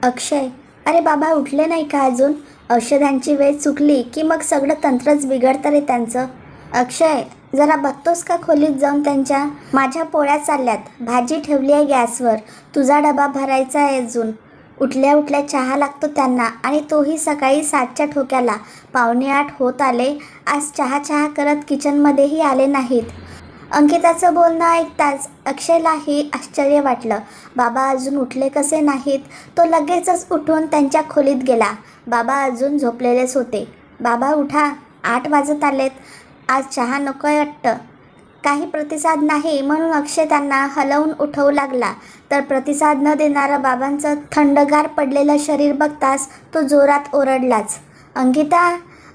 अक्षय, अरे बाबा उठले नाही का अजून? औषधांची वेळ चुकली की मग सगळं तंत्रच बिघडतं रे त्यांचं. अक्षय, जरा बघतोस का खोलीत जाऊन त्यांच्या? माझ्या पोळ्या चालल्यात, भाजी ठेवली आहे गॅसवर, तुझा डबा भरायचा आहे अजून. उठल्या उठल्या चहा लागतो त्यांना आणि तोही सकाळी 7च्या ठोक्याला. 7:45 होत आले, आज चहा करत किचनमध्येही आले नाहीत. अंकिताचं बोलणं ऐकताच अक्षयलाही आश्चर्य वाटलं. बाबा अजून उठले कसे नाहीत? तो लगेचच उठून त्यांच्या खोलीत गेला. बाबा अजून झोपलेलेच होते. बाबा उठा, 8 वाजत आलेत, आज चहा नकोय वाटतं. काही प्रतिसाद नाही म्हणून अक्षय त्यांना हलवून उठवू लागला, तर प्रतिसाद न देणारं बाबांचं थंडगार पडलेलं शरीर बघताच तो जोरात ओरडलाच. अंकिता,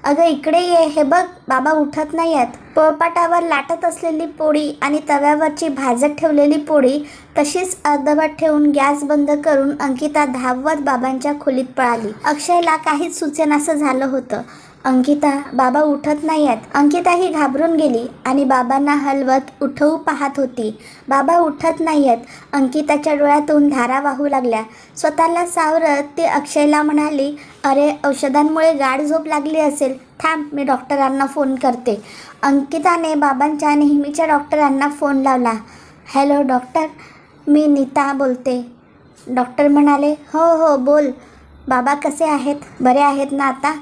अगं इकडे ये, हे बघ बाबा उठत नाही आहेत. पोळपाटावर लाटत असलेली पोळी आणि तव्यावरची भाजत ठेवलेली पोळी तशीच अर्धवट ठेवून गॅस बंद करून अंकिता धावत बाबांच्या खोलीत पळाली. अक्षयला काहीच सुचेनासं झालं होतं. अंकिता, बाबा उठत नाही आहेत. अंकिता ही घाबरून गेली आणि बाबांना हलवत उठवू पाहत होती. बाबा उठत नाही आहेत. अंकिताच्या डोळ्यातून धारा वाहू लागल्या. स्वतःला सावरत ती अक्षयला म्हणाली, अरे औषधांमुळे गाढ झोप लागली असेल, थांब मी डॉक्टरांना फोन करते. अंकिताने बाबांच्या नेहमीच्या डॉक्टरांना फोन लावला. हॅलो डॉक्टर, मी नीता बोलते. डॉक्टर म्हणाले, हो बोल. बाबा कसे आहेत? बरे आहेत ना आता?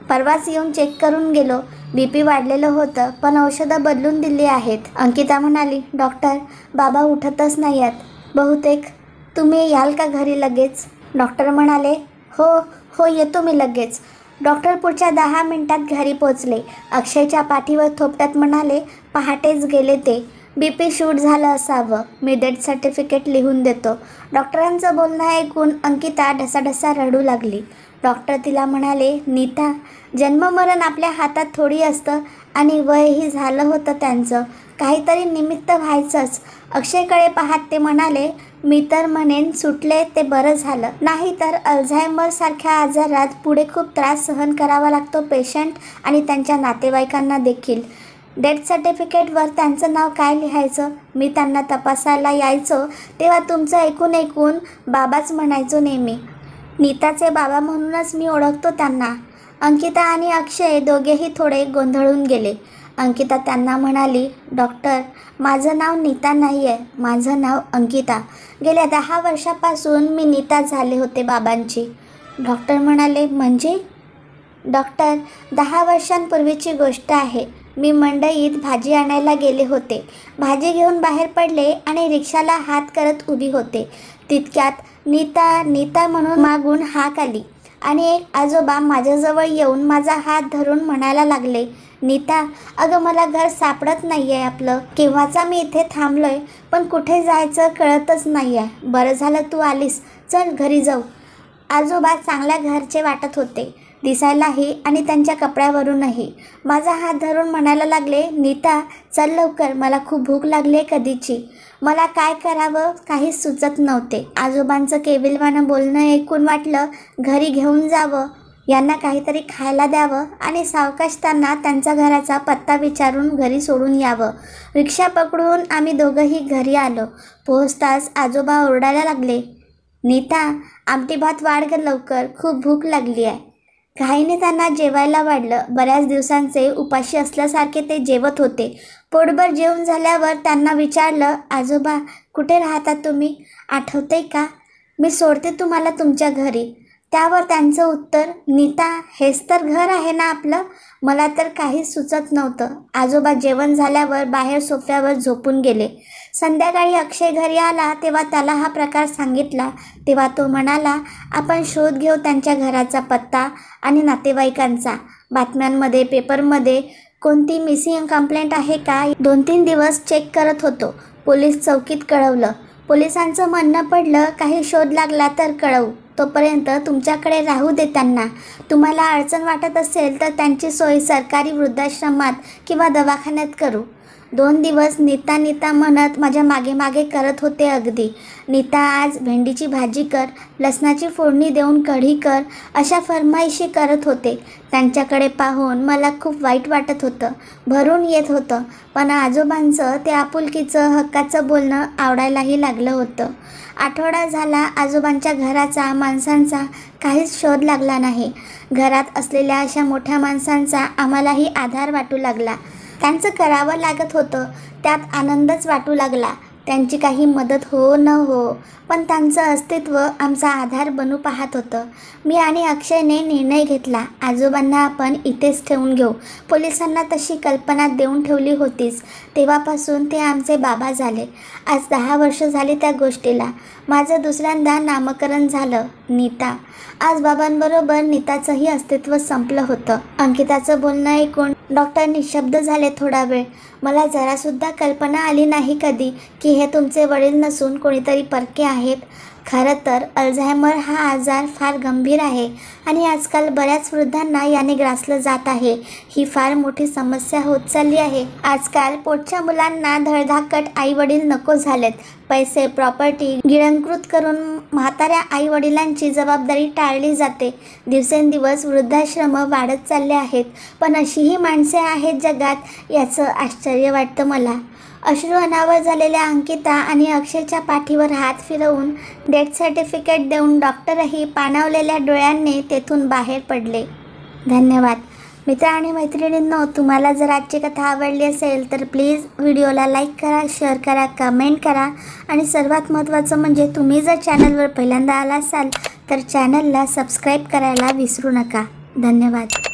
परवाच येऊन चेक करून गेलो, BP वाढलेलं होतं पण औषधं बदलून दिली आहेत. अंकिता म्हणाली, डॉक्टर बाबा उठतच नाही आहेत, बहुतेक तुम्ही याल का घरी लगेच? डॉक्टर म्हणाले, हो येतो मी लगेच. डॉक्टर पुढच्या 10 मिनिटात घरी पोचले. अक्षयच्या पाठीवर थोपटत म्हणाले, पहाटेच गेले ते, BP शूट झालं असावं, मी डेथ सर्टिफिकेट लिहून देतो. डॉक्टरांचं बोलणं ऐकून अंकिता ढसाढसा रडू लागली. डॉक्टर तिला म्हणाले, नीता, जन्ममरण आपल्या हातात थोडी असतं आणि वयही झालं होतं त्यांचं, काहीतरी निमित्त व्हायचंच. अक्षयकडे पाहत ते म्हणाले, मी तर म्हणेन सुटले ते बरं झालं, नाही तर अल्झायमरसारख्या आजारात पुढे खूप त्रास सहन करावा लागतो पेशंट आणि त्यांच्या नातेवाईकांना देखील. डेथ सर्टिफिकेटवर त्यांचं नाव काय लिहायचं? मी त्यांना तपासायला यायचो तेव्हा तुमचं ऐकून बाबाच म्हणायचो नेहमी. नीताचे बाबा म्हणूनच मी ओळखतो त्यांना. अंकिता आणि अक्षय दोघेही थोडे गोंधळून गेले. अंकिता त्यांना म्हणाली, डॉक्टर, माझं नाव नीता नाही आहे, माझं नाव अंकिता. गेल्या 10 वर्षापासून मी नीता झाले होते बाबांची. डॉक्टर म्हणाले, म्हणजे? डॉक्टर, 10 वर्षांपूर्वीची गोष्ट आहे. मी मंडईत भाजी आणायला गेले होते. भाजी घेऊन बाहेर पडले आणि रिक्षाला हात करत उभी होते. तितक्यात नीता म्हणून मागून हाक आली आणि एक आजोबा माझ्याजवळ येऊन माझा हात धरून म्हणायला लागले, नीता, अगं मला घर सापडत नाही आहे आपलं. केव्हाचा मी इथे थांबलोय पण कुठे जायचं कळतच नाही आहे. बरं झालं तू आलीस, चल घरी जाऊ. आजोबा चांगल्या घरचे वाटत होते दिसायलाही आणि त्यांच्या कपड्यावरूनही. माझा हात धरून म्हणायला लागले, नीता चल लवकर, मला खूप भूक लागली आहे कधीची. मला काय करावं काहीच सुचत नव्हते. आजोबांचं केविलवाणं बोलणं ऐकून वाटलं घरी घेऊन जावं, यांना काहीतरी खायला द्यावं आणि सावकाश त्यांना त्यांच्या घराचा पत्ता विचारून घरी सोडून यावं. रिक्षा पकडून आम्ही दोघंही घरी आलो. पोहोचताच आजोबा ओरडायला लागले, नीता आमटी भात वाढ ग लवकर, खूप भूक लागली आहे. घाईने त्यांना जेवायला वाढलं. बऱ्याच दिवसांचे उपाशी असल्यासारखे ते जेवत होते. पोटभर जेवून झाल्यावर त्यांना विचारलं, आजोबा कुठे राहता तुम्ही? आठवतंय का? मी सोडते तुम्हाला तुमच्या घरी. त्यावर त्यांचं उत्तर, नीता हेच तर घर आहे ना आपलं? मला तर काहीच सुचत नव्हतं. आजोबा जेवण झाल्यावर बाहेर सोफ्यावर झोपून गेले. संध्याकाळी अक्षय घरी आला तेव्हा त्याला हा प्रकार सांगितला. तेव्हा तो म्हणाला, आपण शोध घेऊ त्यांच्या घराचा पत्ता आणि नातेवाईकांचा. बातम्यांमध्ये पेपरमध्ये कोणती मिसिंग कंप्लेंट आहे का? 2-3 दिवस चेक करत होतो. पोलीस चौकीत कळवलं. पोलिसांचं म्हणणं पडलं काही शोध लागला तर कळवू, तोपर्यंत तुमच्याकडे राहू दे त्यांना. तुम्हाला अडचण वाटत असेल तर त्यांची सोय सरकारी वृद्धाश्रमात किंवा दवाखान्यात करू. 2 दिवस नीता नीता म्हणत माझ्या मागे मागे करत होते अगदी. नीता आज भेंडीची भाजी कर, लसणाची फोडणी देऊन कढी कर अशा फरमाईशी करत होते. त्यांच्याकडे पाहून मला खूप वाईट वाटत होतं, भरून येत होतं. पण आजोबांचं ते आपुलकीचं हक्काचं बोलणं आवडायलाही लागलं होतं. आठवडा झाला आजोबांच्या घराचा, माणसांचा काहीच शोध लागला नाही. घरात असलेल्या अशा मोठ्या माणसांचा आम्हालाही आधार वाटू लागला. त्यांचं करावं लागत होतं, त्यात आनंदच वाटू लागला. त्यांची काही मदत हो न हो, पण त्यांचं अस्तित्व आमचा आधार बनू पाहत होतं. मी आणि अक्षयने निर्णय घेतला, आजोबांना आपण इथेच ठेवून घेऊ. पोलिसांना तशी कल्पना देऊन ठेवली होतीच. तेव्हापासून ते आमचे बाबा झाले. आज 10 वर्ष झाली त्या गोष्टीला. माझं दुसऱ्यांदा नामकरण झालं, नीता. आज बाबांबरोबर नीताचंही अस्तित्व संपलं होतं. अंकिताचं बोलणं ऐकून डॉक्टर निशब्द झाले थोडा वेळ. मला जरासुद्धा कल्पना आली नाही कधी की हे तुमचे वडील नसून कोणीतरी परके आहेत. खरं तर अल्झायमर हा आजार फार गंभीर आहे आणि आजकाल बऱ्याच वृद्धांना याने ग्रासलं जात आहे. ही फार मोठी समस्या होत चालली आहे. आजकाल पोटच्या मुलांना धडधाकट आईवडील नको झालेत. पैसे, प्रॉपर्टी गिळंकृत करून म्हाताऱ्या आईवडिलांची जबाबदारी टाळली जाते. दिवसेंदिवस वृद्धाश्रम वाढत चालले आहेत. पण अशीही माणसे आहेत जगात, याचं आश्चर्य वाटतं मला. अश्रू अनावर झालेल्या अंकिता आणि अक्षयच्या पाठीवर हात फिरवून डेथ सर्टिफिकेट देऊन डॉक्टरही पाणावलेल्या डोळ्यांनी तेथून बाहेर पडले. धन्यवाद. मित्र आणि मैत्रिणींनो, तुम्हाला जर आजची कथा आवडली असेल तर प्लीज व्हिडिओला लाईक करा, शेअर करा, कमेंट करा आणि सर्वात महत्त्वाचं म्हणजे तुम्ही जर चॅनलवर पहिल्यांदा आला असाल तर चॅनलला सबस्क्राईब करायला विसरू नका. धन्यवाद.